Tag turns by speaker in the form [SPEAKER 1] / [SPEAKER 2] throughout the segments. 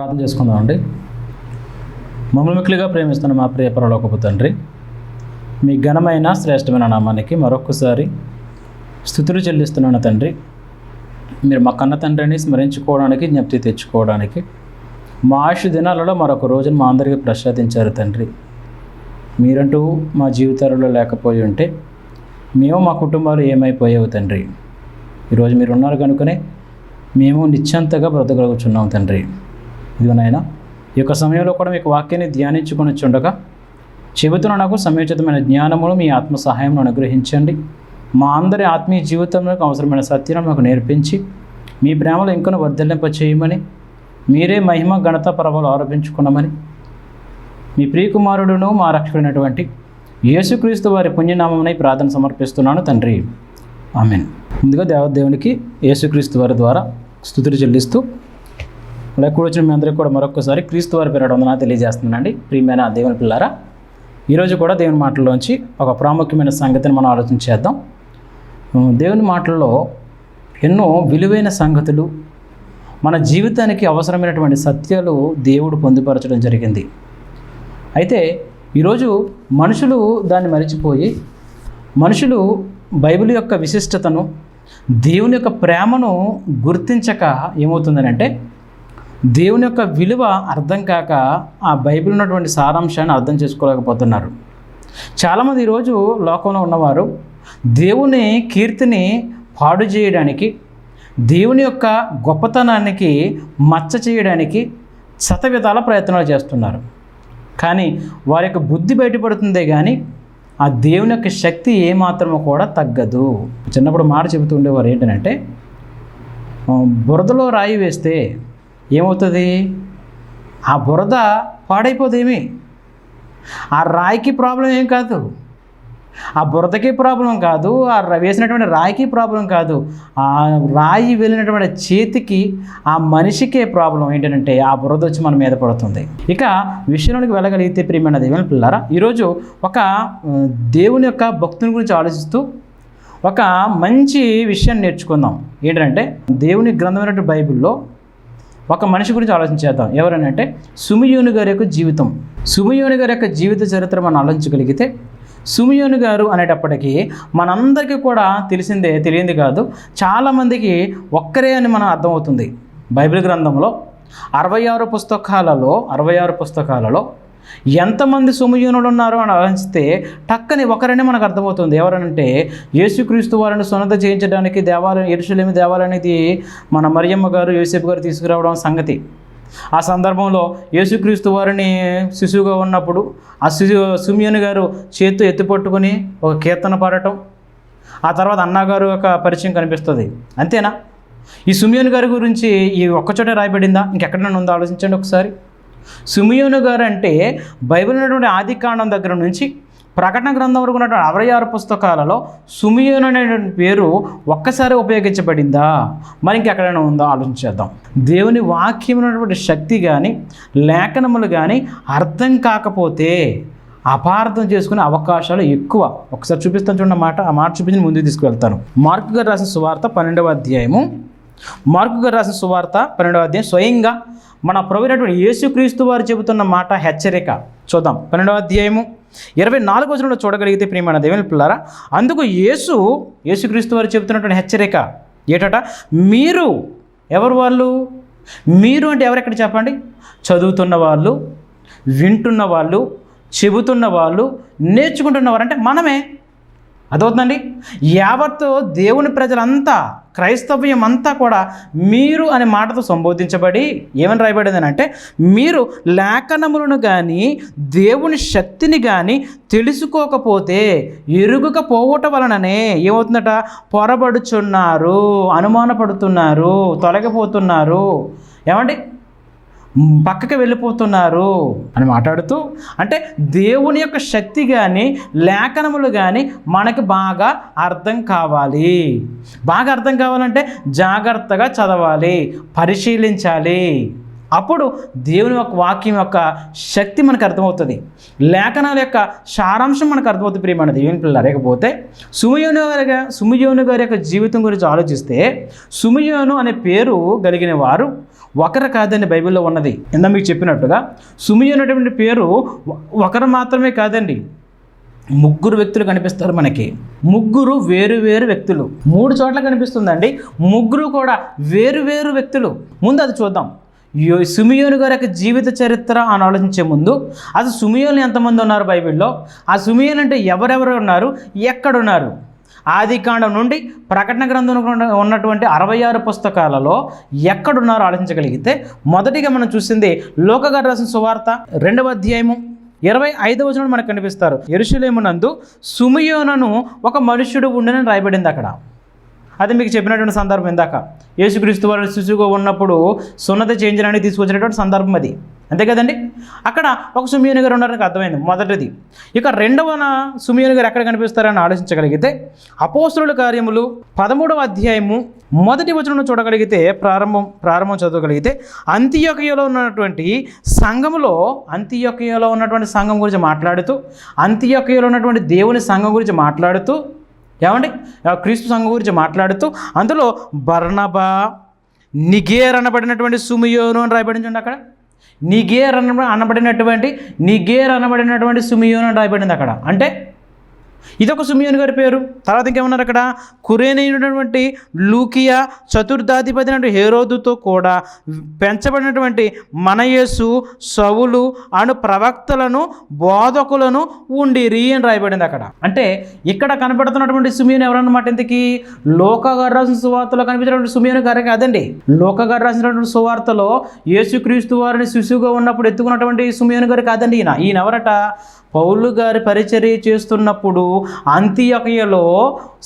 [SPEAKER 1] ప్రార్థన చేసుకుందామండి. మమ్మల్ని మిక్కిలిగా ప్రేమిస్తున్న మా ప్రియ పరలోకపు తండ్రి, మీ ఘనమైన శ్రేష్టమైన నామానికి మరొకసారి స్తుతులు చెల్లిస్తున్నాను తండ్రి. మీరు మా కన్న తండ్రిని స్మరించుకోవడానికి, జ్ఞప్తి తెచ్చుకోవడానికి మా ఆయుష్ దినాలలో మరొక రోజును మా అందరికీ ప్రసాదించారు తండ్రి. మీరంటూ మా జీవితాలలో లేకపోయి ఉంటే మేము మా కుటుంబాలు ఏమైపోయావు తండ్రి. ఈరోజు మీరు ఉన్నారు కనుకనే మేము నిశ్చంతగా బ్రతకగలుగుతున్నాం తండ్రి. ఇదిగో నాయన, ఈ యొక్క సమయంలో కూడా మీకు వాక్యాన్ని ధ్యానించుకొని చుండగా చెబుతున్న నాకు సమయోచితమైన జ్ఞానమును మీ ఆత్మ సహాయం అనుగ్రహించండి. మా అందరి ఆత్మీయ జీవితంలో అవసరమైన సత్యాన్ని మాకు నేర్పించి మీ ప్రేమలో ఇంకొన వర్ధలింప చేయమని, మీరే మహిమ ఘనత ప్రభావాలు ఆరోపించుకున్నామని మీ ప్రియకుమారుడును మా రక్షకుడైనటువంటి యేసుక్రీస్తు వారి పుణ్యనామమునై ప్రార్థన సమర్పిస్తున్నాను తండ్రి. ఆమేన్. ముందుగా దేవునికి యేసుక్రీస్తు వారి ద్వారా స్తుతులు చెల్లిస్తూ అలాగే కూర్చొని మీ అందరికీ కూడా మరొకసారి క్రీస్తు వారి పేరు వందనాలు తెలియజేస్తున్నానండి. ప్రియమైన దేవుని పిల్లారా, ఈరోజు కూడా దేవుని మాటల్లోంచి ఒక ప్రాముఖ్యమైన సంగతిని మనం ఆలోచించేద్దాం. దేవుని మాటల్లో ఎన్నో విలువైన సంగతులు, మన జీవితానికి అవసరమైనటువంటి సత్యాలు దేవుడు పొందుపరచడం జరిగింది. అయితే ఈరోజు మనుషులు దాన్ని మరిచిపోయి, మనుషులు బైబిల్ యొక్క విశిష్టతను, దేవుని యొక్క ప్రేమను గుర్తించక ఏమవుతుందని అంటే, దేవుని యొక్క విలువ అర్థం కాక ఆ బైబిల్ ఉన్నటువంటి సారాంశాన్ని అర్థం చేసుకోలేకపోతున్నారు. చాలామంది ఈరోజు లోకంలో ఉన్నవారు దేవుని కీర్తిని పాడు చేయడానికి, దేవుని యొక్క గొప్పతనానికి మచ్చ చేయడానికి శతవిధాల ప్రయత్నాలు చేస్తున్నారు. కానీ వారి యొక్క బుద్ధి బయటపడుతుందే కానీ ఆ దేవుని యొక్క శక్తి ఏమాత్రమో కూడా తగ్గదు. చిన్నప్పుడు మాట చెబుతూ ఉండేవారు ఏంటంటే, బురదలో రాయి వేస్తే ఏమవుతుంది? ఆ బురద పాడైపోదేమి, ఆ రాయికి ప్రాబ్లం ఏం కాదు, ఆ బురదకి ప్రాబ్లం కాదు, ఆ వేసినటువంటి రాయికి ప్రాబ్లం కాదు, ఆ రాయి వెళ్ళినటువంటి చేతికి, ఆ మనిషికే ప్రాబ్లం ఏంటంటే ఆ బురద వచ్చి మన మీద పడుతుంది. ఇక విషయంలోకి వెళ్ళగలిగితే ప్రియమైన దేవుని పిల్లారా, ఈరోజు ఒక దేవుని యొక్క భక్తుని గురించి ఆలోచిస్తూ ఒక మంచి విషయాన్ని నేర్చుకుందాం. ఏంటంటే దేవుని గ్రంథమైనటువంటి బైబిల్లో ఒక మనిషి గురించి ఆలోచించేద్దాం. ఎవరనంటే సిమియోను గారి యొక్క జీవితం. సిమియోను గారి యొక్క జీవిత చరిత్ర మనం ఆలోచించగలిగితే, సిమియోను గారు అనేటప్పటికీ మనందరికీ కూడా తెలియంది కాదు, చాలామందికి ఒక్కరే అని మనం అర్థమవుతుంది. బైబిల్ గ్రంథంలో 66 పుస్తకాలలో ఎంతమంది సిమియోనులు ఉన్నారో అని ఆలోచిస్తే టక్కని ఒకరనే మనకు అర్థమవుతుంది. ఎవరనంటే యేసుక్రీస్తు వారిని సున్నత చేయించడానికి యెరూషలేము దేవాలయానికి మన మరియమ్మ గారు, యోసేపు గారు తీసుకురావడం సంగతి. ఆ సందర్భంలో యేసుక్రీస్తు వారిని శిశువుగా ఉన్నప్పుడు ఆ సిమియోను గారు చేతితో ఎత్తిపట్టుకొని ఒక కీర్తన పాడటం, ఆ తర్వాత అన్నగారు యొక్క పరిచయం కనిపిస్తుంది. అంతేనా? ఈ సిమియోను గారి గురించి ఈ ఒక్కచోటే రాయబడిందా? ఇంకెక్కడైనా ఉందో ఆలోచించండి ఒకసారి. సిమియోను గారు అంటే బైబిల్ ఉన్నటువంటి ఆది కాండం దగ్గర నుంచి ప్రకటన గ్రంథం వరకు ఉన్నటువంటి 66 పుస్తకాలలో సిమియోను అనేటువంటి పేరు ఒక్కసారి ఉపయోగించబడిందా? మరి ఇంకెక్కడైనా ఉందో ఆలోచించేద్దాం. దేవుని వాక్యం ఉన్నటువంటి శక్తి కానీ, లేఖనములు కానీ అర్థం కాకపోతే అపార్థం చేసుకునే అవకాశాలు ఎక్కువ. ఒకసారి చూపిస్తాను చూడండి మాట. ఆ మాట చూపించి ముందుకు తీసుకువెళ్తాను. మార్కు గారు రాసిన సువార్త 12వ అధ్యాయము. మార్కు గారు రాసిన సువార్త 12వ అధ్యాయం స్వయంగా మన ప్రభువైనటువంటి యేసుక్రీస్తు వారు చెబుతున్న మాట, హెచ్చరిక. చూద్దాం. 12వ అధ్యాయము 24వ వచనంలో చూడగలిగితే ప్రియమైన దేవుని పిల్లారా, అందుకు యేసుక్రీస్తు వారు చెబుతున్నటువంటి హెచ్చరిక ఏటట, మీరు ఎవరు? వాళ్ళు మీరు అంటే ఎవరెక్కడ చెప్పండి? చదువుతున్న వాళ్ళు, వింటున్న వాళ్ళు, చెబుతున్న వాళ్ళు, నేర్చుకుంటున్నవారు అంటే మనమే. అదవుతుందండి. యావత్తు దేవుని ప్రజలంతా, క్రైస్తవ్యం అంతా కూడా మీరు అనే మాటతో సంబోధించబడి ఏమని రాయబడింది అంటే, మీరు లేఖనములను కానీ దేవుని శక్తిని కానీ తెలుసుకోకపోతే ఎరుగకపోవటం వలననే ఏమవుతుందట? పొరబడుచున్నారు, అనుమానపడుతున్నారు, తొలగిపోతున్నారు, ఏమండి పక్కకి వెళ్ళిపోతున్నారు అని మాట్లాడుతూ, అంటే దేవుని యొక్క శక్తి కానీ లేఖనములు కానీ మనకు బాగా అర్థం కావాలి. బాగా అర్థం కావాలంటే జాగ్రత్తగా చదవాలి, పరిశీలించాలి. అప్పుడు దేవుని యొక్క వాక్యం యొక్క శక్తి మనకు అర్థమవుతుంది, లేఖనాల యొక్క సారాంశం మనకు అర్థమవుతుంది. ప్రియమైన దేవుని పిల్లలు, లేకపోతే సిమియోను గారి యొక్క జీవితం గురించి ఆలోచిస్తే, సిమియోను అనే పేరు కలిగిన వారు ఒకరు కాదండి బైబిల్లో ఉన్నది. ఇందా మీకు చెప్పినట్టుగా సిమియోను అనేటువంటి పేరు ఒకరు మాత్రమే కాదండి, ముగ్గురు వ్యక్తులు కనిపిస్తారు మనకి. ముగ్గురు వేరు వేరు వ్యక్తులు 3 చోట్ల కనిపిస్తుందండి. ముగ్గురు కూడా వేరు వేరు వ్యక్తులు. ముందు అది చూద్దాం. సిమియోను గారి యొక్క జీవిత చరిత్ర అని ఆలోచించే ముందు అసలు సిమియోను ఎంతమంది ఉన్నారు బైబిల్లో, ఆ సిమియోను అంటే ఎవరెవరు ఉన్నారు, ఎక్కడున్నారు? ఆదికాండం నుండి ప్రకటన గ్రంథం ఉన్నటువంటి 66 పుస్తకాలలో ఎక్కడున్నారో ఆలోచించగలిగితే మొదటిగా మనం చూసింది లూకా గారు రాసిన సువార్త 2వ అధ్యాయము 25వ వచనం మనకు కనిపిస్తారు. యెరూషలేమునందు సిమియోనును ఒక మనుష్యుడు ఉండెనని రాయబడింది అక్కడ. అది మీకు చెప్పినటువంటి సందర్భం ఇందాక యేసుక్రీస్తు వారు శిశువుగా ఉన్నప్పుడు సున్నతి చేయించడానికి తీసుకొచ్చినటువంటి సందర్భం అది, అంతే కదండి. అక్కడ ఒక సిమియోను గారు ఉన్నారని అర్థమైంది మొదటిది. ఇక రెండవ సిమియోను గారు ఎక్కడ కనిపిస్తారని ఆలోచించగలిగితే అపోస్తలుల కార్యములు 13వ అధ్యాయము 1వ వచనం చూడగలిగితే ప్రారంభం చదవగలిగితే అంతియోకియలో ఉన్నటువంటి సంఘం గురించి మాట్లాడుతూ, అంతియోకియలో ఉన్నటువంటి దేవుని సంఘం గురించి మాట్లాడుతూ, ఏమండి క్రీస్తు సంఘం గురించి మాట్లాడుతూ అందులో బర్నబా, నిగేర్ అనబడినటువంటి సిమియోను అని రాయబడింది అక్కడ. నిగేర్ అనబడినటువంటి సిమియోను అని రాయబడింది అక్కడ. అంటే ఇదొక సిమియోను గారి పేరు. తర్వాత ఇంకేమన్నారు అక్కడ, కురేనైనటువంటి లూకియా, చతుర్థాధిపతి అంటే హేరోదుతో కూడా పెంచబడినటువంటి మనయేసు, సౌలు అను ప్రవక్తలను బోధకులను ఉండిరి అని రాయబడింది అక్కడ. అంటే ఇక్కడ కనపడుతున్నటువంటి సిమియోను ఎవరన్నమాట? ఇంతకీ లూకా గారు రాసిన సువార్తలో కనిపించినటువంటి సిమియోను గారే కాదండి. లూకా గారు రాసినటువంటి సువార్తలో యేసుక్రీస్తు వారిని శిశువుగా ఉన్నప్పుడు ఎత్తుకున్నటువంటి సిమియోను గారు కాదండి. ఈయన ఎవరట? పౌలు గారి పరిచర్య చేస్తున్నప్పుడు అంతియోకియలో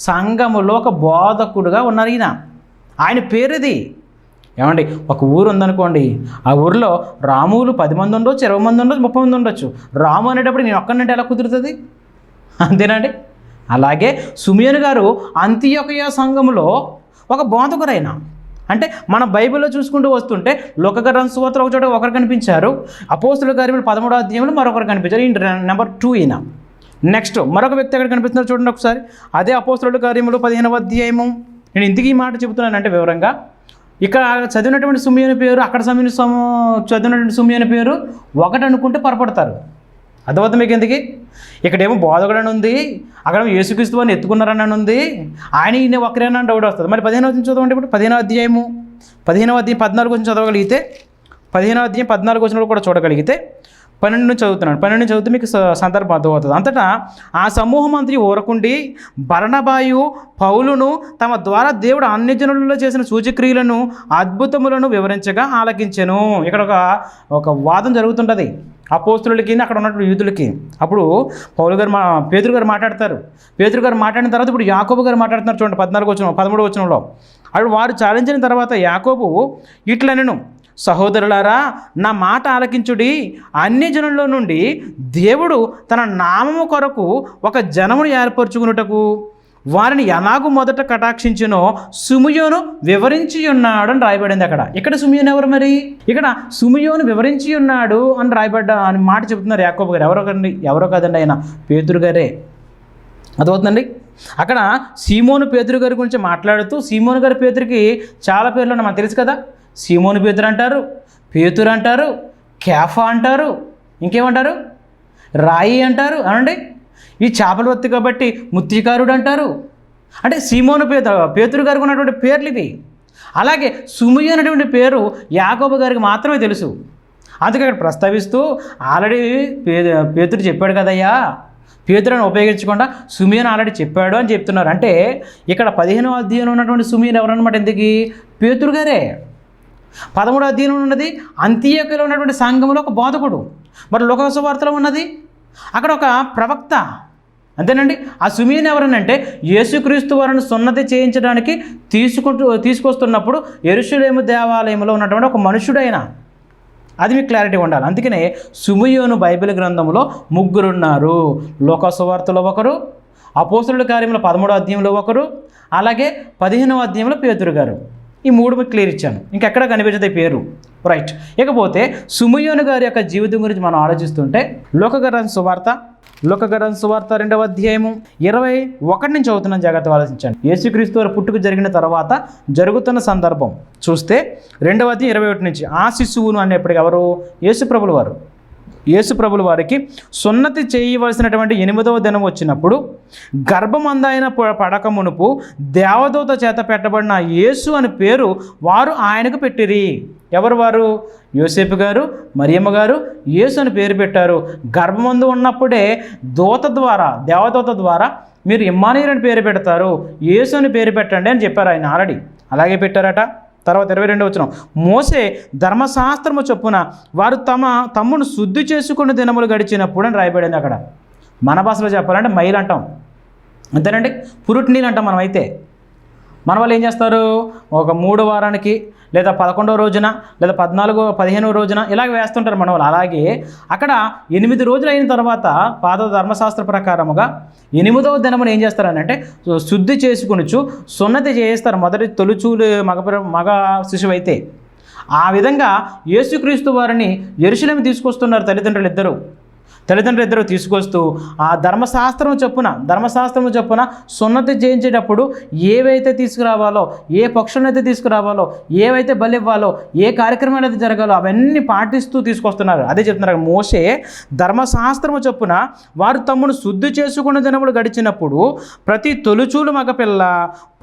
[SPEAKER 1] సంఘములో ఒక బోధకుడుగా ఉన్నారు ఈయన. ఆయన పేరుది. ఏమండి ఒక ఊరు ఉందనుకోండి, ఆ ఊరిలో రాములు 10 మంది ఉండొచ్చు, 20 మంది ఉండొచ్చు, 30 మంది ఉండొచ్చు. రాము అనేటప్పుడు నేను ఒక్కనంటే ఎలా కుదురుతుంది? అంతేనండి. అలాగే సిమియోను గారు అంతియోకియ సంఘములో ఒక బోధకురైన. అంటే మన బైబిల్లో చూసుకుంటూ వస్తుంటే లూకా గారి సువార్తలో ఒక చోట ఒకరు కనిపించారు, అపోస్తలుల కార్యములు 13వ అధ్యాయంలో మరొకరు కనిపించారు. ఈ నెంబర్ 2 ఈయన. నెక్స్ట్ మరొక వ్యక్తి ఎక్కడ కనిపిస్తున్నారు చూడండి ఒకసారి. అదే అపోస్తలుల కార్యములు 15వ అధ్యాయము. నేను ఇందుకు ఈ మాట చెబుతున్నానంటే వివరంగా, ఇక్కడ చదివినటువంటి సిమియోను పేరు, అక్కడ చదివినటువంటి సిమియోను పేరు ఒకటి అనుకుంటే పొరపడతారు. అర్థమవుతుంది మీకు ఎందుకు? ఇక్కడేమో బోధకుడని ఉంది, అక్కడ యేసుక్రీస్తు వారిని ఎత్తుకున్నారని ఉంది, ఈయన ఒకరేనా డౌట్ వస్తుంది. మరి 15వ అధ్యాయం చదవండి. ఇప్పుడు 15వ అధ్యాయం 14 వచ్చిన చదవగలిగితే, 15వ అధ్యాయం 14 వచ్చిన కూడా చూడగలిగితే 12 నుంచి చదువుతున్నాను. 12 నుంచి చదివితే మీకు సందర్భం అర్థమవుతుంది. అంతటా ఆ సమూహం అంతా ఊరకుండి బర్నబాయు, పౌలును తమ ద్వారా దేవుడు అన్ని జనులలో చేసిన సూచక్రియలను, అద్భుతములను వివరించగా ఆలకించెను. ఇక్కడ ఒక వాదం జరుగుతుంటుంది అపోస్తలులకి, అక్కడ ఉన్నటువంటి యూదులకి. అప్పుడు పేతురు గారు మాట్లాడతారు. పేతురు గారు మాట్లాడిన తర్వాత ఇప్పుడు యాకోబు గారు మాట్లాడుతున్నారు చూడండి 13వ వచనంలో. అప్పుడు వారు చాలించిన తర్వాత యాకోబు ఇట్లనెను, సహోదరులారా నా మాట ఆలకించుడి. అన్ని జనుల్లో నుండి దేవుడు తన నామము కొరకు ఒక జనమును ఏర్పరచుకున్నటకు వారిని ఎలాగూ మొదట కటాక్షించినో సిమియోను వివరించి ఉన్నాడు అని రాయబడింది అక్కడ. ఇక్కడ సిమియోను ఎవరు? మరి ఇక్కడ సిమియోను వివరించి ఉన్నాడు అని రాయబడ్డ అని మాట చెబుతున్నారు యాకోబు గారు. ఎవరో కాదండి, ఆయన పేతురు గారే. అదవుతుందండి. అక్కడ సీమోను పేతురు గారి గురించి మాట్లాడుతూ, సీమోను గారి పేతురికి చాలా పేర్లు ఉన్నాయి మనకు తెలుసు కదా. సీమోను పేతురు అంటారు, పేతురు అంటారు, కేఫా అంటారు, ఇంకేమంటారు, రాయి అంటారు. అనండి ఈ చేపల వత్తి కాబట్టి ముత్తికారుడు అంటారు. అంటే సీమోను పేతురు గారికి ఉన్నటువంటి పేర్లు ఇవి. అలాగే సిమియోను అనేటువంటి పేరు యాకోబు గారికి మాత్రమే తెలుసు. అందుకే అక్కడ ప్రస్తావిస్తూ ఆల్రెడీ పేతురు చెప్పాడు కదయ్యా, పేతురుని ఉపయోగించకుండా సిమియోను ఆల్రెడీ చెప్పాడు అని చెప్తున్నారు. అంటే ఇక్కడ 15వ అధ్యాయంలో ఉన్నటువంటి సిమియోను ఎవరన్నమాట? ఎందుకు? పేతురు గారే. 13వ అధ్యాయంలో ఉన్నది అంతియోకియలో ఉన్నటువంటి సంఘంలో ఒక బోధకుడు. మరి లూకా సువార్తలో ఉన్నది అక్కడ ఒక ప్రవక్త. అంతేనండి. ఆ సిమియోను ఎవరనంటే యేసుక్రీస్తు వారిని సున్నతి చేయించడానికి తీసుకొస్తున్నప్పుడు యెరూషలేము దేవాలయంలో ఉన్నటువంటి ఒక మనుషుడైన. అది మీకు క్లారిటీ ఉండాలి. అందుకనే సిమియోను బైబిల్ గ్రంథంలో 3 ఉన్నారు. లూకా సువార్తలో ఒకరు, అపోస్తలుల కార్యముల 13వ అధ్యాయంలో ఒకరు, అలాగే 15వ అధ్యాయంలో పేతురు గారు. ఈ 3 మీకు క్లియర్ ఇచ్చాను, ఇంకెక్కడ కనిపించదు పేరు, రైట్. ఇకపోతే సిమియోను గారి యొక్క జీవితం గురించి మనం ఆలోచిస్తుంటే లోకగారాని సువార్త 2వ అధ్యాయము 21 నుంచి చదువుతున్నాను, జాగ్రత్తగా ఆలోచించండి. యేసుక్రీస్తు వారి పుట్టుక జరిగిన తర్వాత జరుగుతున్న సందర్భం చూస్తే 2వ అధ్యాయం 21 నుంచి, ఆ శిశువును అనేప్పటికీ ఎవరు? యేసుప్రభుల వారికి సున్నతి చేయవలసినటువంటి 8వ దినం వచ్చినప్పుడు గర్భమందాయన పడక మునుపు దేవదూత చేత పెట్టబడిన యేసు అని పేరు వారు ఆయనకు పెట్టిరి. ఎవరు వారు? యోసేపు గారు, మరియమ్మ గారు యేసు అని పేరు పెట్టారు. గర్భమందు ఉన్నప్పుడే దేవదూత ద్వారా మీరు ఇమ్మానుయేలు అని పేరు పెడతారు, యేసు అని పేరు పెట్టండి అని చెప్పారు ఆయన ఆల్రెడీ. అలాగే పెట్టారట. తర్వాత 22వ వచనం, మోసే ధర్మశాస్త్రము చొప్పున వారు తమ్మును శుద్ధి చేసుకున్న దినములు గడిచినప్పుడు అని రాయబడింది అక్కడ. మన భాషలో చెప్పాలంటే మైలు అంటాం, అంతేనండి, పురుటి నీళ్ళు అంటాం. మనమైతే మన వాళ్ళు ఏం చేస్తారు? ఒక 3వ వారానికి లేదా 11వ రోజున లేదా 15వ రోజున ఇలాగ వేస్తుంటారు మన వాళ్ళు. అలాగే అక్కడ 8 రోజులు అయిన తర్వాత పాత ధర్మశాస్త్ర ప్రకారముగా 8వ దినమున ఏం చేస్తారనంటే శుద్ధి చేసుకునిచ్చు సున్నతి చేస్తారు. మొదటి తొలిచూలు మగ శిశువు అయితే ఆ విధంగా యేసుక్రీస్తు వారిని యెరూషలేము తీసుకొస్తున్నారు తల్లిదండ్రులు ఇద్దరు తీసుకొస్తూ ఆ ధర్మశాస్త్రం చొప్పున సున్నతి చేయించేటప్పుడు ఏవైతే తీసుకురావాలో, ఏ పక్షులనైతే తీసుకురావాలో, ఏవైతే బలి ఇవ్వాలో, ఏ కార్యక్రమాలు అయితే జరగాలో అవన్నీ పాటిస్తూ తీసుకొస్తున్నారు. అదే చెప్తున్నారు, మోసే ధర్మశాస్త్రము చొప్పున వారు తమ్మును శుద్ధి చేసుకున్న దినములు గడిచినప్పుడు ప్రతి తొలిచూలు మగపిల్ల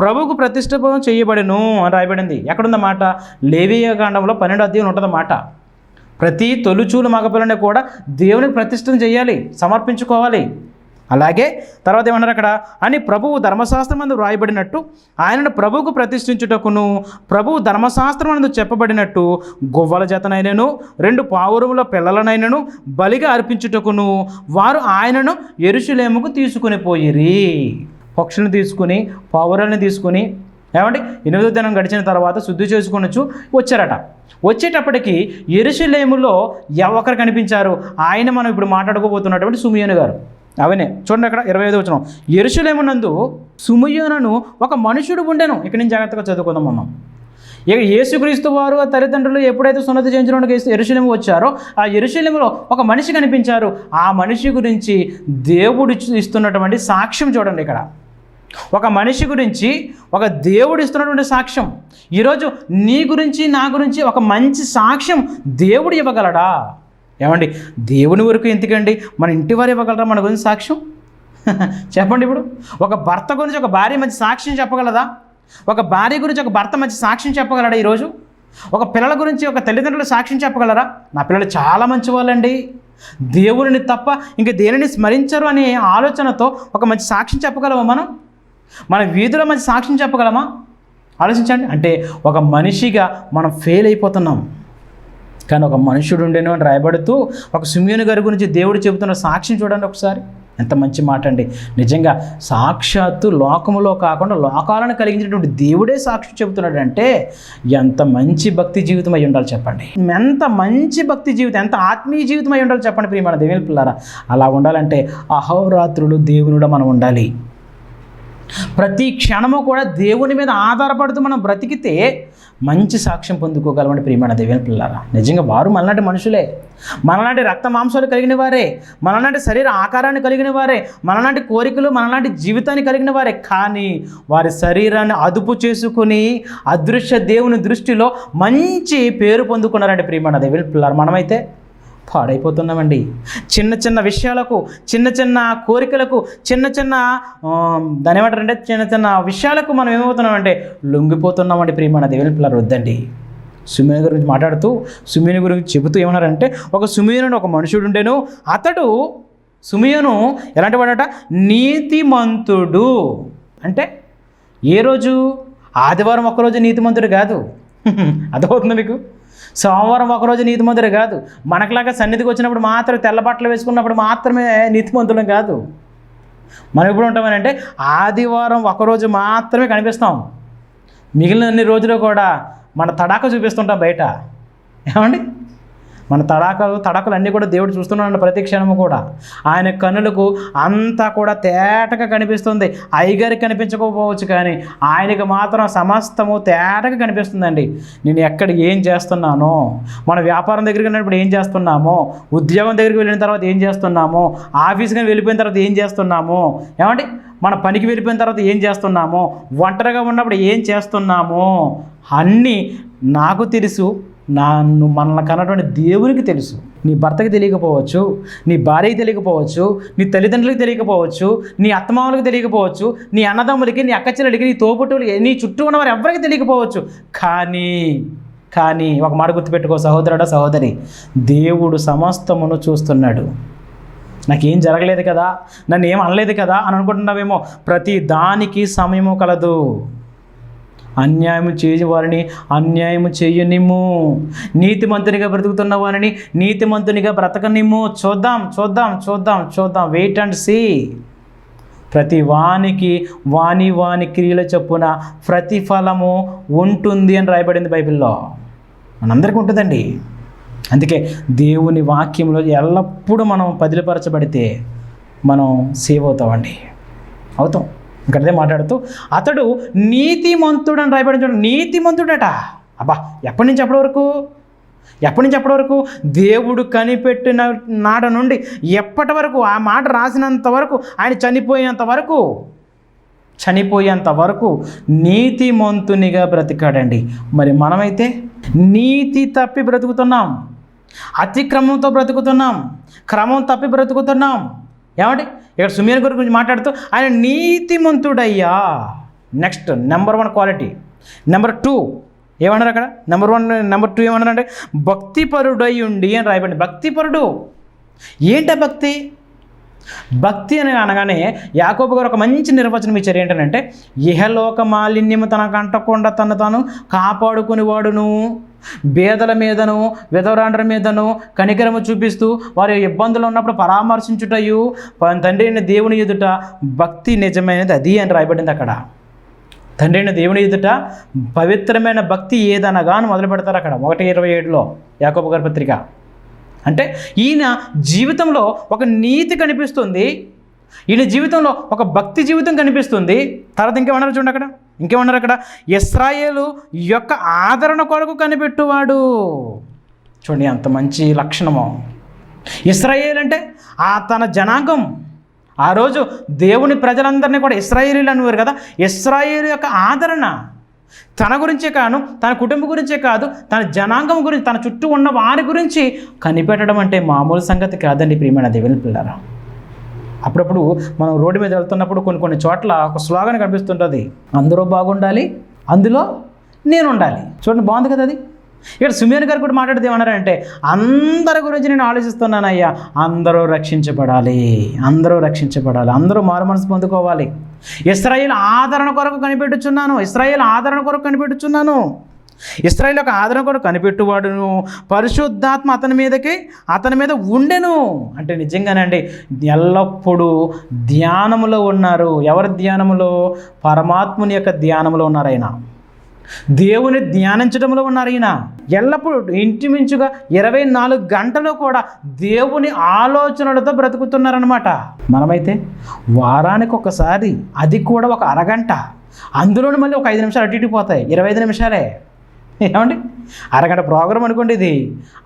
[SPEAKER 1] ప్రభువుకు ప్రతిష్ఠాపన చేయబడెను అని రాయబడింది. ఎక్కడుందన్నమాట? లేవీయ కాండంలో 12వ అధ్యాయం ఉంటుందన్నమాట. ప్రతి తొలిచూలు మగపిల్లని కూడా దేవునికి ప్రతిష్ఠన చేయాలి, సమర్పించుకోవాలి. అలాగే తర్వాత ఏమన్నారు అక్కడ? అని ప్రభువు ధర్మశాస్త్రమందు వ్రాయబడినట్టు ఆయనను ప్రభువుకు ప్రతిష్ఠించుటకును ప్రభువు ధర్మశాస్త్రమందు చెప్పబడినట్టు గొవ్వల జతనైనను 2 పావురముల పిల్లలనైనను బలిగా అర్పించుటకును వారు ఆయనను యెరూషలేముకు తీసుకుని పోయిరి. పక్షులను తీసుకుని, పావురాలను తీసుకుని, ఏమంటే 8వ దినం గడిచిన తర్వాత శుద్ధి చేసుకొనొచ్చు వచ్చారట. వచ్చేటప్పటికి యెరూషలేములో ఒకరు కనిపించారు. ఆయన మనం ఇప్పుడు మాట్లాడుకోబోతున్నటువంటి సిమియోను గారు. అవనే చూడండి అక్కడ 25వ వచనం, యెరూషలేమునందు సిమియోనును ఒక మనుషుడు ఉండెను. ఇక్కడ నుంచి జాగ్రత్తగా చదువుకుందాం మనం. ఇక యేసుక్రీస్తు వారు ఆ తల్లిదండ్రులు ఎప్పుడైతే సున్నతి చేయించడానికి యెరూషలేము వచ్చారో ఆ యెరూషలేములో ఒక మనిషి కనిపించారు. ఆ మనిషి గురించి దేవుడు ఇస్తున్నటువంటి సాక్ష్యం చూడండి. ఇక్కడ ఒక మనిషి గురించి ఒక దేవుడు ఇస్తున్నటువంటి సాక్ష్యం. ఈరోజు నీ గురించి, నా గురించి ఒక మంచి సాక్ష్యం దేవుడు ఇవ్వగలడా? ఏమండి, దేవుని వరకు ఎందుకండి, మన ఇంటి వారు ఇవ్వగలరా మన గురించి సాక్ష్యం? చెప్పండి. ఇప్పుడు ఒక భర్త గురించి ఒక భార్య మంచి సాక్ష్యం చెప్పగలదా? ఒక భార్య గురించి ఒక భర్త మంచి సాక్ష్యం చెప్పగలడా? ఈరోజు ఒక పిల్లల గురించి ఒక తల్లిదండ్రులు సాక్ష్యం చెప్పగలరా? నా పిల్లలు చాలా మంచి వాళ్ళండి, దేవుడిని తప్ప ఇంక దేనిని స్మరించరు అనే ఆలోచనతో ఒక మంచి సాక్ష్యం చెప్పగలమా? మన వీధిలో మంచి సాక్ష్యం చెప్పగలమా? ఆలోచించండి. అంటే ఒక మనిషిగా మనం ఫెయిల్ అయిపోతున్నాం. కానీ ఒక మనుషుడు ఉండేను అని రాయబడుతూ ఒక సిమియోను గారి గురించి దేవుడు చెబుతున్న సాక్ష్యం చూడండి ఒకసారి. ఎంత మంచి మాట అండి. నిజంగా సాక్షాత్తు లోకములో కాకుండా లోకాలను కలిగించినటువంటి దేవుడే సాక్ష్యం చెబుతున్నాడు అంటే ఎంత మంచి భక్తి జీవితం అయి ఉండాలి చెప్పండి. ఎంత మంచి భక్తి జీవితం, ఎంత ఆత్మీయ జీవితం అయి ఉండాలి చెప్పండి ప్రియమైన దేవుని పిల్లారా. అలా ఉండాలంటే అహోరాత్రులు దేవునిలో మనం ఉండాలి. ప్రతి క్షణము కూడా దేవుని మీద ఆధారపడుతూ మనం బ్రతికితే మంచి సాక్ష్యం పొందుకోగలమండి ప్రియమైన దేవుని పిల్లారా. నిజంగా వారు మనలాంటి మనుషులే, మనలాంటి రక్త మాంసాలు కలిగిన వారే, మనలాంటి శరీర ఆకారాన్ని కలిగిన వారే, మనలాంటి కోరికలు, మనలాంటి జీవితాన్ని కలిగిన వారే. కానీ వారి శరీరాన్ని అదుపు చేసుకుని అదృశ్య దేవుని దృష్టిలో మంచి పేరు పొందుకున్నారండి ప్రియమైన దేవుని పిల్లారా. మనమైతే పాడైపోతున్నామండి. చిన్న చిన్న విషయాలకు, చిన్న చిన్న కోరికలకు, దాని ఏమంటారంటే చిన్న చిన్న విషయాలకు మనం ఏమవుతున్నామంటే లొంగిపోతున్నామండి ప్రియమైన దేవుని పిల్లలు. వద్దండి. సిమియోను గురించి మాట్లాడుతూ సిమియోను గురించి చెబుతూ ఏమన్నారంటే ఒక సిమియోను ఒక మనుషుడు ఉండేను. అతడు సిమియోను ఎలాంటి వాడట? నీతిమంతుడు. అంటే ఏ రోజు? ఆదివారం ఒక్కరోజు నీతిమంతుడు కాదు. అర్థమవుతుంది మీకు? సోమవారం ఒకరోజు నీతిమంతుడు కాదు. మనకులాగా సన్నిధికి వచ్చినప్పుడు మాత్రం తెల్ల బట్టలు వేసుకున్నప్పుడు మాత్రమే నీతిమంతులం కాదు. మనం ఎప్పుడు ఉంటామని అంటే ఆదివారం ఒకరోజు మాత్రమే కనిపిస్తాం. మిగిలిన అన్ని రోజులు కూడా మన తడాక చూపిస్తుంటాం బయట. ఏమండి? మన తడకలు అన్నీ కూడా దేవుడు చూస్తున్నాడు ప్రతి క్షణము కూడా. ఆయన కన్నులకు అంతా కూడా తేటగా కనిపిస్తుంది. అయ్యగారికి కనిపించకపోవచ్చు కానీ ఆయనకి మాత్రం సమస్తము తేటగా కనిపిస్తుందండి. నేను ఎక్కడ ఏం చేస్తున్నానో, మన వ్యాపారం దగ్గరికి వెళ్ళినప్పుడు ఏం చేస్తున్నామో, ఉద్యోగం దగ్గరికి వెళ్ళిన తర్వాత ఏం చేస్తున్నామో, ఆఫీస్కి వెళ్ళిపోయిన తర్వాత ఏం చేస్తున్నామో, ఏమండి మన పనికి వెళ్ళిపోయిన తర్వాత ఏం చేస్తున్నామో, ఒంటరిగా ఉన్నప్పుడు ఏం చేస్తున్నామో అన్నీ నాకు తెలుసు. మనల్ని కన్నటువంటి దేవునికి తెలుసు. నీ భర్తకి తెలియకపోవచ్చు, నీ భార్యకి తెలియకపోవచ్చు, నీ తల్లిదండ్రులకి తెలియకపోవచ్చు, నీ అత్తమామలకు తెలియకపోవచ్చు, నీ అన్నదమ్ములకి, నీ అక్కచెల్లెలకి, నీ తోబుట్టువులకి, నీ చుట్టూ ఉన్నవారు ఎవరికి తెలియకపోవచ్చు. కానీ ఒక మాట గుర్తుపెట్టుకో సహోదరుడా, సహోదరి, దేవుడు సమస్తమును చూస్తున్నాడు. నాకేం జరగలేదు కదా, నన్ను ఏం అనలేదు కదా అని అనుకుంటున్నావేమో. ప్రతి దానికి సమయము కలదు. అన్యాయము చేయని వారిని అన్యాయము చేయనిమ్ము, నీతిమంతునిగా బ్రతుకుతున్న వారిని నీతిమంతునిగా బ్రతకనిమ్ము. చూద్దాం, వెయిట్ అండ్ సీ. ప్రతి వానికి వాని క్రియల చొప్పున ప్రతిఫలము ఉంటుంది అని రాయబడింది బైబిల్లో. మనందరికీ ఉంటుందండి. అందుకే దేవుని వాక్యంలో ఎల్లప్పుడూ మనం పదిలిపరచబడితే మనం సేవ్ అవుతాం. ఇక్కడదే మాట్లాడుతూ అతడు నీతిమంతుడు అని రాయబడి చూడండి. నీతిమంతుడట. అబ్బా, ఎప్పటి నుంచి ఎప్పటి వరకు? దేవుడు కనిపెట్టిన నాడ నుండి ఎప్పటి వరకు, ఆ మాట రాసినంత వరకు, ఆయన చనిపోయేంత వరకు నీతిమంతునిగా బ్రతికాడండి. మరి మనమైతే నీతి తప్పి బ్రతుకుతున్నాం, అతిక్రమంతో బ్రతుకుతున్నాం, క్రమం తప్పి బ్రతుకుతున్నాం. ఏమండి ఇక్కడ సుమేన్ గారి గురించి మాట్లాడుతూ ఆయన నీతిమంతుడయ్యా. Next number 1 quality. నెంబర్ 2 ఏమన్నారు అక్కడ? నెంబర్ 2 ఏమన్నారంటే భక్తిపరుడై ఉండి అని రాయబడి. భక్తిపరుడు ఏంట భక్తి అని అనగానే యాకోబు గారు ఒక మంచి నిర్వచనం ఇచ్చారు. ఏంటంటే ఇహలోక మాలిన్యము తనకు అంటకుండా తను తాను కాపాడుకునేవాడును, బేదల మీదను విధవరాండ్ర మీదను కనికరము చూపిస్తూ వారి ఇబ్బందులు ఉన్నప్పుడు పరామర్శించుటయు తండ్రి అయిన దేవుని ఎదుట భక్తి నిజమైనది అది అని రాయబడింది అక్కడ. తండ్రి అయిన దేవుని ఎదుట పవిత్రమైన భక్తి ఏదనగా అని మొదలు పెడతారు అక్కడ 1:27 యాకోబు గారి పత్రిక. అంటే ఈయన జీవితంలో ఒక నీతి కనిపిస్తుంది, ఈయన జీవితంలో ఒక భక్తి జీవితం కనిపిస్తుంది. తర్వాత ఇంకేమన్నారు అక్కడ ఇశ్రాయేలు యొక్క ఆదరణ కొరకు కనిపెట్టువాడు. చూడండి అంత మంచి లక్షణము. ఇశ్రాయేలు అంటే తన జనాంగం. ఆ రోజు దేవుని ప్రజలందరినీ కూడా ఇశ్రాయేలీలు అనేవారు కదా. ఇశ్రాయేలు యొక్క ఆదరణ తన గురించే కాదు, తన కుటుంబం గురించే కాదు, తన జనాంగం గురించి, తన చుట్టూ ఉన్న వారి గురించి కనిపెట్టడం అంటే మామూలు సంగతి కాదండి ప్రియమైన దేవుని పిల్లరా. అప్పుడప్పుడు మనం రోడ్డు మీద వెళ్తున్నప్పుడు కొన్ని చోట్ల ఒక స్లోగన్ కనిపిస్తుంటుంది, అందరూ బాగుండాలి, అందులో నేను ఉండాలి. చూడండి, బాగుంది కదా అది. ఇక్కడ సుమేన్ గారు కూడా మాట్లాడితే ఏమన్నారంటే అందరి గురించి నేను ఆలోచిస్తున్నానయ్యా, అందరూ రక్షించబడాలి, అందరూ మారు మనసు పొందుకోవాలి. ఇశ్రాయేలు ఆదరణ కొరకు కనిపెట్టుచున్నాను, ఇశ్రాయేల్ యొక్క ఆదరణ కొరకు కనిపెట్టువాడును, పరిశుద్ధాత్మ అతని మీద ఉండెను. అంటే నిజంగానండి ఎల్లప్పుడూ ధ్యానములో ఉన్నారు. ఎవరి ధ్యానములో? పరమాత్ముని యొక్క ధ్యానములో ఉన్నారు. ఆయన దేవుని ధ్యానించడంలో ఉన్నారు. ఈయన ఎల్లప్పుడూ ఇంచుమించుగా 24 గంటలు కూడా దేవుని ఆలోచనలతో బ్రతుకుతున్నారనమాట. మనమైతే వారానికి ఒకసారి, అది కూడా ఒక అరగంట, అందులోని మళ్ళీ ఒక 5 నిమిషాలు అటు ఇటు పోతాయి, 25 నిమిషాలే. ఏమండి అరగంట ప్రోగ్రాం అనుకోండి. ఇది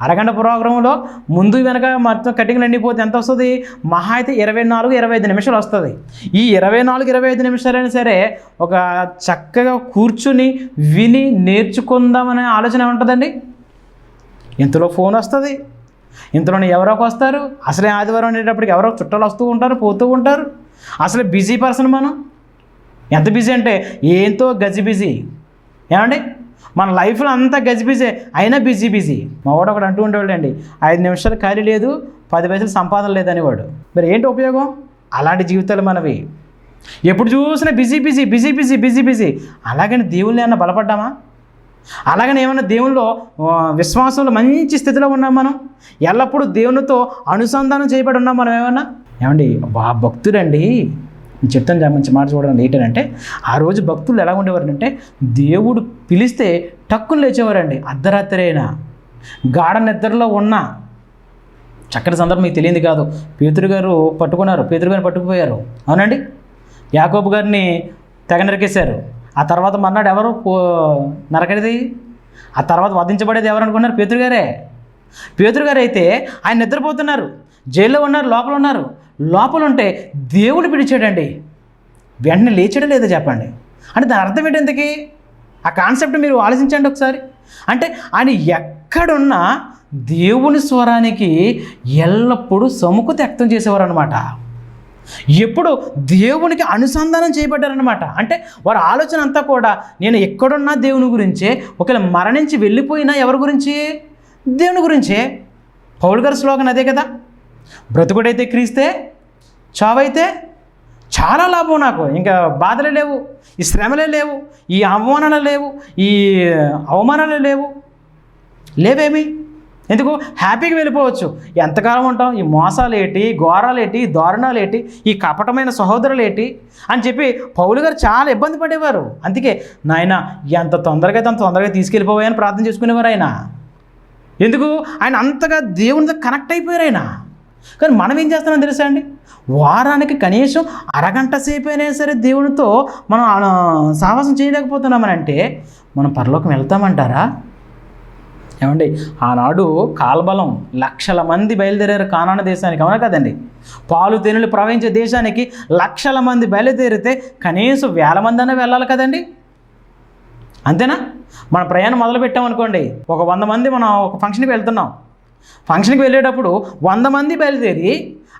[SPEAKER 1] అరగంట ప్రోగ్రాంలో ముందు వెనక మొత్తం కటింగ్లు ఎండిపోతే ఎంత వస్తుంది? మహా అయితే 24-25 నిమిషాలు వస్తుంది. ఈ 24-25 నిమిషాలైనా సరే ఒక చక్కగా కూర్చుని విని నేర్చుకుందామనే ఆలోచన ఉంటుందండి. ఇంతలో ఫోన్ వస్తుంది, ఇంతలోనే ఎవరోకి వస్తారు. అసలే ఆదివారం అనేటప్పటికి ఎవరో చుట్టాలు వస్తూ ఉంటారు, పోతూ ఉంటారు. అసలు బిజీ పర్సన్ మనం. ఎంత బిజీ అంటే ఏంతో గజిబిజీ. ఏమండి మన లైఫ్లో అంతా గజిబిజీ, అయినా బిజీ. మా వాడు ఒకడు అంటూ ఉండేవాడు అండి, 5 నిమిషాలు ఖాళీ లేదు, 10 పైసలు సంపాదన లేదనేవాడు. మరి ఏంటి ఉపయోగం? అలాంటి జీవితాలు మనవి. ఎప్పుడు చూసినా బిజీ. అలాగని దేవుళ్ళని ఏమన్నా బలపడ్డామా? అలాగని ఏమన్నా దేవుల్లో విశ్వాసంలో మంచి స్థితిలో ఉన్నాం మనం? ఎల్లప్పుడూ దేవునితో అనుసంధానం చేయబడి ఉన్నాం మనం ఏమండి భక్తుడండి. చెప్తాను మంచి మాట చూడండి. ఏంటంటే ఆ రోజు భక్తులు ఎలా ఉండేవారంటే దేవుడు పిలిస్తే టక్కులు లేచేవారండి. అర్ధరాత్రి అయినా గాఢ నిద్రలో ఉన్న చక్కటి సందర్భం మీకు తెలియదు కాదు. పేతురు గారు పట్టుకున్నారు, పేతురు గారిని పట్టుకుపోయారు, అవునండి. యాకోబు గారిని తెగ నరికేశారు. ఆ తర్వాత మన్నాడు ఎవరు నరకడిది? ఆ తర్వాత వధించబడేది ఎవరు అనుకున్నారు? పేతురు గారే. పేతురు గారు అయితే ఆయన నిద్రపోతున్నారు, జైల్లో ఉన్నారు, లోపల ఉన్నారు. లోపల ఉంటే దేవుడు పిలిచాడండి, వెంటనే లేచాడో లేదో చెప్పండి. అంటే దాని అర్థం ఏంటి? ఇంతకీ ఆ కాన్సెప్ట్ మీరు ఆలోచించండి ఒకసారి. అంటే ఆయన ఎక్కడున్నా దేవుని స్వరానికి ఎల్లప్పుడూ సముఖత వ్యక్తం చేసేవారు అనమాట. ఎప్పుడు దేవునికి అనుసంధానం చేయబడ్డారనమాట. అంటే వారి ఆలోచన అంతా కూడా నేను ఎక్కడున్నా దేవుని గురించే, ఒకవేళ మరణించి వెళ్ళిపోయినా ఎవరి గురించి? దేవుని గురించే. పౌలు గారి స్లోగన్ అదే కదా, బ్రతుకుడైతే క్రీస్తే, చావైతే చాలా లాభం నాకు. ఇంకా బాధలే లేవు, ఈ శ్రమలే లేవు, ఈ అవమానాలు లేవు, ఈ అవమానాలు లేవేమి. ఎందుకు? హ్యాపీగా వెళ్ళిపోవచ్చు. ఎంతకాలం ఉంటాం? ఈ మోసాలేటి, ఘోరాలేటి, దారుణాలేటి, ఈ కపటమైన సహోదరులేటి అని చెప్పి పౌలు గారు చాలా ఇబ్బంది పడేవారు. అందుకే నాయన ఎంత తొందరగా తీసుకెళ్ళిపోయాయని ప్రార్థన చేసుకునేవారు ఆయన. ఎందుకు? ఆయన అంతగా దేవునితో కనెక్ట్ అయిపోయారు ఆయన. కానీ మనం ఏం చేస్తున్నాం తెలుసా అండి? వారానికి కనీసం అరగంట సేపు అయినా సరే దేవునితో మనం సావాసం చేయలేకపోతున్నామని అంటే మనం పరలోకం వెళ్తామంటారా? ఏమండి, ఆనాడు కాల్బలం లక్షల మంది బయలుదేరారు కానాను దేశానికి, అవునా కదండి? పాలు తేనెలు ప్రవహించే దేశానికి లక్షల మంది బయలుదేరితే కనీసం 1000 మంది అన్నా వెళ్ళాలి కదండి, అంతేనా? మన ప్రయాణం మొదలు పెట్టామనుకోండి, ఒక 100 మంది మనం ఒక ఫంక్షన్కి వెళ్తున్నాం. ఫంక్షన్కి వెళ్ళేటప్పుడు 100 మంది బయలుదేరి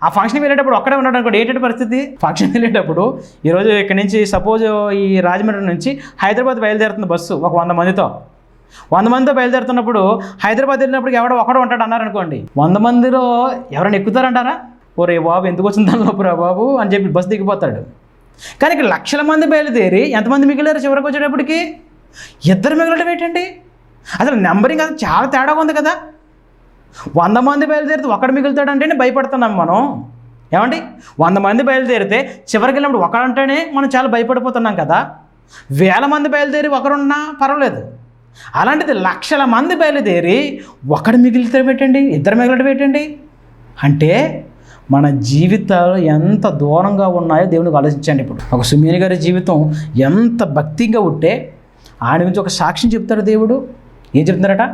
[SPEAKER 1] ఆ ఫంక్షన్కి వెళ్ళేటప్పుడు ఒక్కడే ఉన్నాడు అనుకోండి, ఏంటంటే పరిస్థితి? ఫంక్షన్కి వెళ్ళేటప్పుడు ఈరోజు ఇక్కడ నుంచి సపోజ్ ఈ రాజమండ్రి నుంచి హైదరాబాద్ బయలుదేరుతుంది బస్సు ఒక 100 మందితో. 100 మందితో బయలుదేరుతున్నప్పుడు హైదరాబాద్ వెళ్ళినప్పుడు ఒకడో ఉంటాడు అన్నారనుకోండి, 100 మందిలో ఎవరైనా ఎక్కుతారంటారా? ఓరే బాబు ఎందుకు వచ్చింది దానిలోపురా బాబు అని చెప్పి బస్సు దిగిపోతాడు. కానీ ఇక్కడ లక్షల మంది బయలుదేరి ఎంతమంది మిగిలారు? చివరికి వచ్చేటప్పటికి 2 మిగలడం ఏంటండి? అసలు నెంబరింగ్ అసలు చాలా తేడా ఉంది కదా. 100 మంది బయలుదేరితే ఒకడు మిగులుతాడంటేనే భయపడుతున్నాం మనం. ఏమండి, 100 మంది బయలుదేరితే చివరికి వెళ్ళినప్పుడు ఒకడంటేనే మనం చాలా భయపడిపోతున్నాం కదా. 1000 మంది బయలుదేరి ఒకరున్నా పర్వాలేదు, అలాంటిది లక్షల మంది బయలుదేరి ఒకడు మిగిలితే పెట్టండి, 2 మిగలడం పెట్టండి. అంటే మన జీవితాలు ఎంత దూరంగా ఉన్నాయో దేవునికి ఆలోచించండి. ఇప్పుడు ఒక సుమేని గారి జీవితం ఎంత భక్తిగా ఉంటే ఆయన గురించి ఒక సాక్ష్యం చెప్తాడు దేవుడు. ఏం చెప్తున్నారట?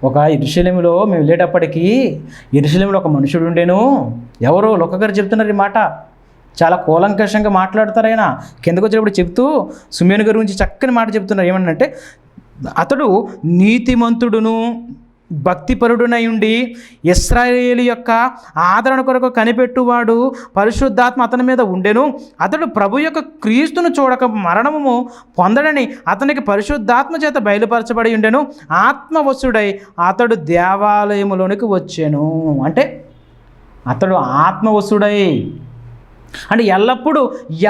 [SPEAKER 1] ఒక యెరూషలేములో మేము వెళ్ళేటప్పటికీ యెరూషలేములో ఒక మనుషుడు ఉండేను. ఎవరో లొక్క గారు చెప్తున్నారు ఈ మాట, చాలా కూలంకషంగా మాట్లాడతారు ఆయన. కిందకు వచ్చేటప్పుడు చెప్తూ సుమేని గారి గురించి చక్కని మాట చెప్తున్నారు. ఏమన్నంటే, అతడు నీతిమంతుడును భక్తిపరుడునై ఉండి ఇశ్రాయేలు యొక్క ఆదరణ కొరకు కనిపెట్టువాడు, పరిశుద్ధాత్మ అతని మీద ఉండెను. అతడు ప్రభు యొక్క క్రీస్తును చూడక మరణము పొందడని అతనికి పరిశుద్ధాత్మ చేత బయలుపరచబడి ఉండెను. ఆత్మవశుడై అతడు దేవాలయములోనికి వచ్చెను. అంటే అతడు ఆత్మవశుడై అంటే ఎల్లప్పుడూ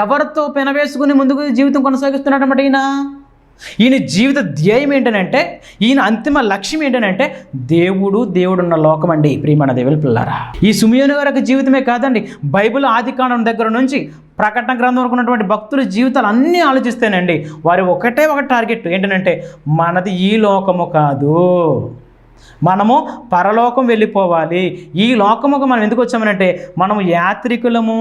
[SPEAKER 1] ఎవరితో పెనవేసుకుని ముందుకు జీవితం కొనసాగిస్తున్నాడు అన్నమాట. ఈయన జీవిత ధ్యేయం ఏంటనంటే, ఈయన అంతిమ లక్ష్యం ఏంటనంటే దేవుడున్న లోకం అండి. ప్రియమైన దేవుని పిల్లారా, ఈ సుమయోను గారి జీవితమే కాదండి, బైబిల్ ఆదికాండం దగ్గర నుంచి ప్రకటన గ్రంథం వరకు ఉన్నటువంటి భక్తుల జీవితాలు అన్నీ ఆలోచిస్తేనండి వారి ఒక టార్గెట్ ఏంటంటే, మనది ఈ లోకము కాదు, మనము పరలోకం వెళ్ళిపోవాలి. ఈ లోకముకు మనం ఎందుకు వచ్చామనంటే, మనము యాత్రికులము,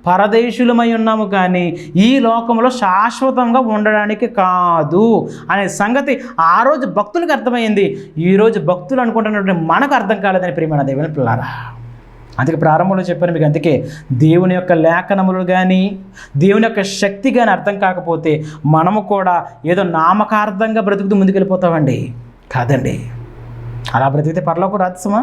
[SPEAKER 1] పరదేశులమై ఉన్నాము, కానీ ఈ లోకంలో శాశ్వతంగా ఉండడానికి కాదు అనే సంగతి ఆ రోజు భక్తులకు అర్థమైంది. ఈరోజు భక్తులు అనుకుంటున్నటువంటి మనకు అర్థం కాలేదని ప్రియమైన దేవుని పిల్లారా. అందుకే ప్రారంభంలో చెప్పాను మీకు. అందుకే దేవుని యొక్క లేఖనములు కానీ దేవుని యొక్క శక్తి కానీ అర్థం కాకపోతే మనము కూడా ఏదో నామకార్థంగా బ్రతుకుతూ ముందుకెళ్ళిపోతామండి. కాదండి, అలా బ్రతికితే పరలోకం రాజ్యమా?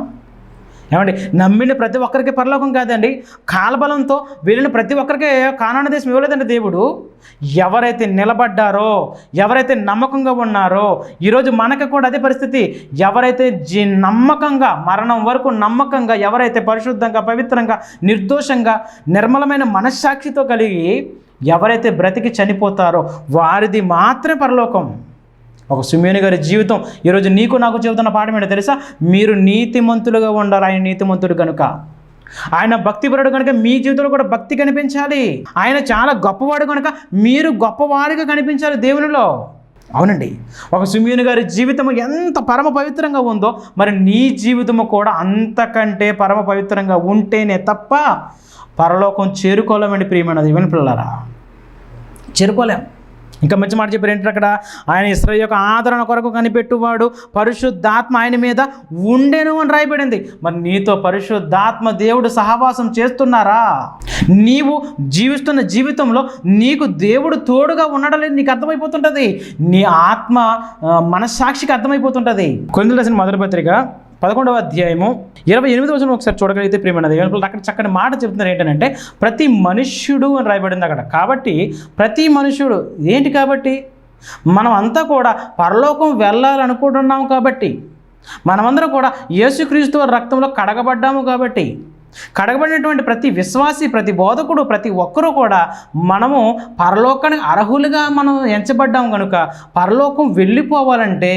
[SPEAKER 1] ఏమండి, నమ్మిన ప్రతి ఒక్కరికి పరలోకం కాదండి. కాలబలంతో వెళ్ళిన ప్రతి ఒక్కరికి కానాను దేశం ఇవ్వలేదండి దేవుడు. ఎవరైతే నిలబడ్డారో, ఎవరైతే నమ్మకంగా ఉన్నారో, ఈరోజు మనకు కూడా అదే పరిస్థితి. ఎవరైతే నమ్మకంగా మరణం వరకు నమ్మకంగా, ఎవరైతే పరిశుద్ధంగా, పవిత్రంగా, నిర్దోషంగా, నిర్మలమైన మనస్సాక్షితో కలిగి ఎవరైతే బ్రతికి చనిపోతారో వారిది మాత్రమే పరలోకం. ఒక సుమేని గారి జీవితం ఈరోజు నీకు నాకు చెబుతున్న పాఠం ఏంటో తెలుసా? మీరు నీతిమంతులుగా ఉండాలి. ఆయన నీతిమంతుడు కనుక, ఆయన భక్తిపరుడు కనుక మీ జీవితంలో కూడా భక్తి కనిపించాలి. ఆయన చాలా గొప్పవాడు కనుక మీరు గొప్పవాడిగా కనిపించాలి దేవునిలో. అవునండి, ఒక సిమియోను గారి జీవితం ఎంత పరమ పవిత్రంగా ఉందో మరి నీ జీవితము కూడా అంతకంటే పరమ పవిత్రంగా ఉంటేనే తప్ప పరలోకం చేరుకోలేమండి ప్రియమైనది. ఈవెన్ పిల్లలారా, చేరుకోలేం. ఇంకా మంచి మాట చెప్పారు ఏంటంటే అక్కడ, ఆయన ఇశ్రాయేలు యొక్క ఆదరణ కొరకు కనిపెట్టువాడు, పరిశుద్ధాత్మ ఆయన మీద ఉండెను అని రాయబడింది. మరి నీతో పరిశుద్ధాత్మ దేవుడు సహవాసం చేస్తున్నారా? నీవు జీవిస్తున్న జీవితంలో నీకు దేవుడు తోడుగా ఉండడం లేదు నీకు అర్థమైపోతుంటుంది. నీ ఆత్మ మనస్సాక్షికి అర్థమైపోతుంటుంది. కొరింథీయులకు రాసిన మొదటి పత్రిక 11వ అధ్యాయము 28వ వచనం ఒకసారి చూడగలిగితే ప్రియమైనది, అక్కడ చక్కని మాట చెప్తున్నారు. ఏంటంటే ప్రతి మనుష్యుడు అని రాయబడింది అక్కడ. కాబట్టి ప్రతి మనుష్యుడు ఏంటి? కాబట్టి మనం అంతా కూడా పరలోకం వెళ్ళాలనుకుంటున్నాము. కాబట్టి మనమందరం కూడా యేసుక్రీస్తు రక్తంలో కడగబడ్డాము. కాబట్టి కడగబడినటువంటి ప్రతి విశ్వాసి, ప్రతి బోధకుడు, ప్రతి ఒక్కరూ కూడా మనము పరలోకానికి అర్హులుగా మనం ఎంచబడ్డాము. కనుక పరలోకం వెళ్ళిపోవాలంటే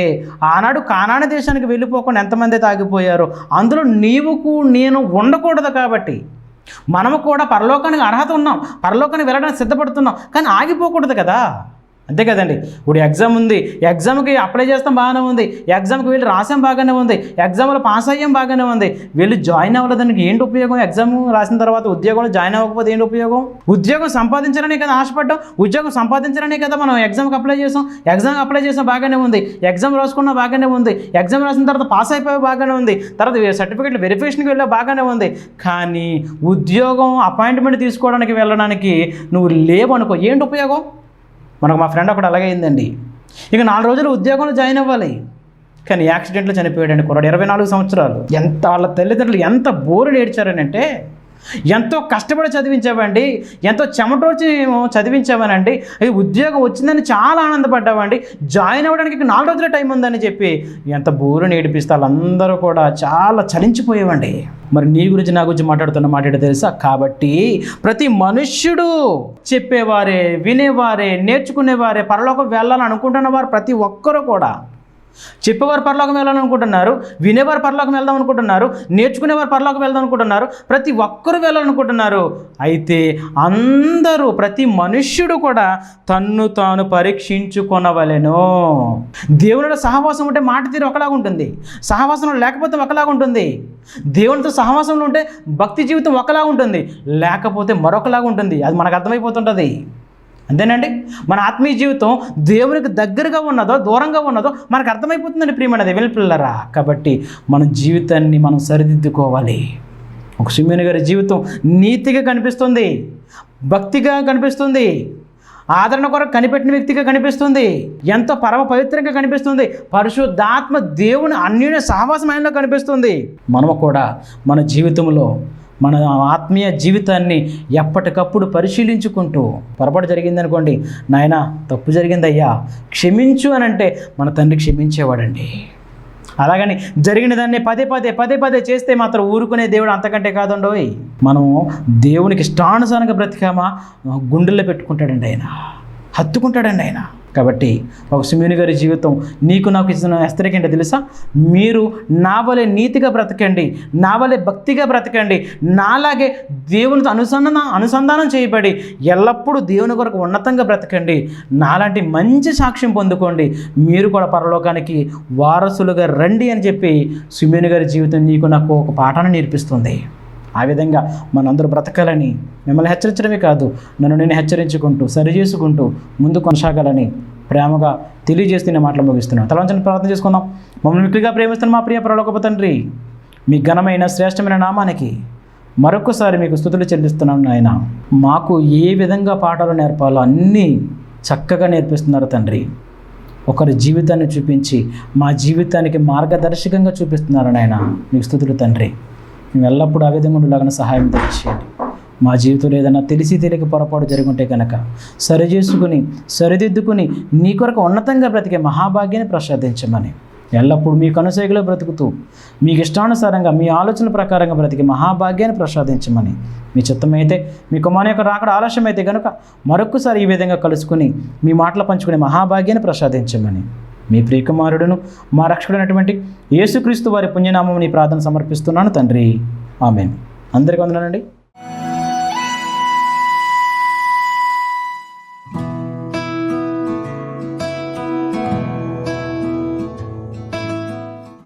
[SPEAKER 1] ఆనాడు కానాను దేశానికి వెళ్ళిపోకుండా ఎంతమంది తాగిపోయారో అందులో నీవుకు నేను ఉండకూడదు. కాబట్టి మనము కూడా పరలోకానికి అర్హత ఉన్నాం, పరలోకానికి వెళ్ళడానికి సిద్ధపడుతున్నాం, కానీ ఆగిపోకూడదు కదా. అంతే కదండి. ఇప్పుడు ఎగ్జామ్ ఉంది, ఎగ్జామ్కి అప్లై చేస్తాం బాగానే ఉంది, ఎగ్జామ్కి వెళ్ళి రాసాం బాగానే ఉంది, ఎగ్జామ్లో పాస్ అయ్యాం బాగానే ఉంది, వెళ్ళి జాయిన్ అవ్వలేదానికి ఏంటి ఉపయోగం? ఎగ్జామ్ రాసిన తర్వాత ఉద్యోగంలో జాయిన్ అవ్వకపోతే ఏంటి ఉపయోగం? ఉద్యోగం సంపాదించాలనే కదా ఆశపడ్డాం, ఉద్యోగం సంపాదించాలనే కదా మనం ఎగ్జామ్కి అప్లై చేసాం. ఎగ్జామ్కి అప్లై చేసాం బాగానే ఉంది, ఎగ్జామ్ రాసుకున్నా బాగానే ఉంది, ఎగ్జామ్ రాసిన తర్వాత పాస్ అయిపోయా బాగానే ఉంది, తర్వాత సర్టిఫికేట్ వెరిఫికేషన్కి వెళ్ళా బాగానే ఉంది. కానీ ఉద్యోగం అపాయింట్మెంట్ తీసుకోవడానికి వెళ్ళడానికి నువ్వు లేవనుకో, ఏంటి ఉపయోగం? మనకు మా ఫ్రెండ్ ఒకటి అలాగే అయిందండి. ఇక 4 రోజులు ఉద్యోగంలో జాయిన్ అవ్వాలి, కానీ యాక్సిడెంట్లో చనిపోయాడండి కుర్రాడు, 24 సంవత్సరాలు. వాళ్ళ తల్లిదండ్రులు ఎంత బోరుని ఏడ్చారనంటే, ఎంతో కష్టపడి చదివించావండి, ఎంతో చెమటోచి చదివించావనండి, ఈ ఉద్యోగం వచ్చిందని చాలా ఆనందపడ్డావండి, జాయిన్ అవ్వడానికి 4 రోజుల టైం ఉందని చెప్పి ఎంత బోరుని ఏడిపిస్తే వాళ్ళందరూ కూడా చాలా చలించిపోయేవండి. మరి నీ గురించి నా గురించి మాట్లాడుతున్న మాట తెలుసా? కాబట్టి ప్రతి మనుష్యుడు చెప్పేవారే, వినేవారే, నేర్చుకునేవారే, పరలోకం వెళ్ళాలని అనుకుంటున్న వారు ప్రతి ఒక్కరూ కూడా, చెప్పేవారు పరలోకం వెళ్ళాలనుకుంటున్నారు, వినేవారు పరలోకం వెళ్దాం అనుకుంటున్నారు, నేర్చుకునేవారు పరలోకం వెళ్దాం అనుకుంటున్నారు, ప్రతి ఒక్కరూ వెళ్ళాలనుకుంటున్నారు. అయితే అందరూ, ప్రతి మనుష్యుడు కూడా తన్ను తాను పరీక్షించుకొనవలెను. దేవునితో సహవాసం ఉంటే మాట తీరు ఒకలాగా ఉంటుంది, సహవాసంలో లేకపోతే ఒకలాగా ఉంటుంది. దేవునితో సహవాసంలో ఉంటే భక్తి జీవితం ఒకలాగా ఉంటుంది, లేకపోతే మరొకలాగా ఉంటుంది. అది మనకు అర్థమైపోతుంటుంది. అంతేనండి, మన ఆత్మీయ జీవితం దేవునికి దగ్గరగా ఉన్నదో దూరంగా ఉన్నదో మనకు అర్థమైపోతుందండి ప్రియమైనది పిల్లరా. కాబట్టి మన జీవితాన్ని మనం సరిదిద్దుకోవాలి. ఒక సిమియోను గారి జీవితం నీతిగా కనిపిస్తుంది, భక్తిగా కనిపిస్తుంది, ఆదరణ కొరకు కనిపెట్టిన వ్యక్తిగా కనిపిస్తుంది, ఎంతో పరమ పవిత్రంగా కనిపిస్తుంది, పరిశుద్ధాత్మ దేవుని అన్యోన్య సహవాసం ఆయనలో కనిపిస్తుంది. మనము కూడా మన జీవితంలో మన ఆత్మీయ జీవితాన్ని ఎప్పటికప్పుడు పరిశీలించుకుంటూ, పొరపాటు జరిగిందనుకోండి, నాయనా తప్పు జరిగిందయ్యా క్షమించు అని అంటే మన తండ్రి క్షమించేవాడండి. అలాగని జరిగిన దాన్ని పదే పదే చేస్తే మాత్రం ఊరుకునే దేవుడు అంతకంటే కాదండోయ్. మనం దేవునికి ఇష్టానుసారంగా బ్రతికామా గుండెల్లో పెట్టుకుంటాడండి ఆయన, హత్తుకుంటాడండి ఆయన. కాబట్టి ఒక సిమియోను గారి జీవితం నీకు నాకు ఇచ్చిన హెచ్చరిక ఏంటో తెలుసా? మీరు నా వలె నీతిగా బ్రతకండి, నా వలె భక్తిగా బ్రతకండి, నాలాగే దేవునితో అనుసంధానం చేయబడి ఎల్లప్పుడూ దేవుని కొరకు ఉన్నతంగా బ్రతకండి, నాలాంటి మంచి సాక్ష్యం పొందుకోండి, మీరు కూడా పరలోకానికి వారసులుగా రండి అని చెప్పి సిమియోను గారి జీవితం నీకు నాకు ఒక పాఠాన్ని నేర్పిస్తుంది. ఆ విధంగా మనందరూ బ్రతకాలని మిమ్మల్ని హెచ్చరించడమే కాదు, నన్ను నేను హెచ్చరించుకుంటూ సరిచేసుకుంటూ ముందు కొనసాగాలని ప్రేమగా తెలియజేస్తూ నేను మాటలు ముగిస్తున్నాను. తలవంచని ప్రార్థన చేసుకుందాం. మమ్మల్ని మిక్కిలిగా ప్రేమిస్తున్న మా ప్రియ పరలోకపు తండ్రి, మీ ఘనమైన శ్రేష్టమైన నామానికి మరొకసారి మీకు స్తుతులు చెల్లిస్తున్నాను నాయన. మాకు ఏ విధంగా పాఠాలు నేర్పాలో అన్నీ చక్కగా నేర్పిస్తున్నారు తండ్రి. ఒకరి జీవితాన్ని చూపించి మా జీవితానికి మార్గదర్శకంగా చూపిస్తున్నారు నాయన. మీకు స్తుతులు తండ్రి. మేము ఎల్లప్పుడూ ఆ విధంగా ఉండేలాగా సహాయం తెచ్చేయండి. మా జీవితంలో ఏదైనా తెలిసి తెలియక పొరపాటు జరుగుంటే కనుక సరిచేసుకుని సరిదిద్దుకుని నీ కొరకు ఉన్నతంగా బ్రతికే మహాభాగ్యాన్ని ప్రసాదించమని, ఎల్లప్పుడూ మీ కనుసైగలో బ్రతుకుతూ మీకు ఇష్టానుసారంగా మీ ఆలోచన ప్రకారంగా బ్రతికే మహాభాగ్యాన్ని ప్రసాదించమని, మీ చిత్తమైతే మీ కుమారుని యొక్క రాకడ ఆలస్యమైతే కనుక మరొకసారి ఈ విధంగా కలుసుకుని మీ మాటలు పంచుకునే మహాభాగ్యాన్ని ప్రసాదించమని, మీ ప్రియకుమారుడును మా రక్షకుడైనటువంటి యేసుక్రీస్తు వారి పుణ్యనామం నీ ప్రార్థన సమర్పిస్తున్నాను తండ్రి. ఆమేన్. అందరికీ వందనాలండి.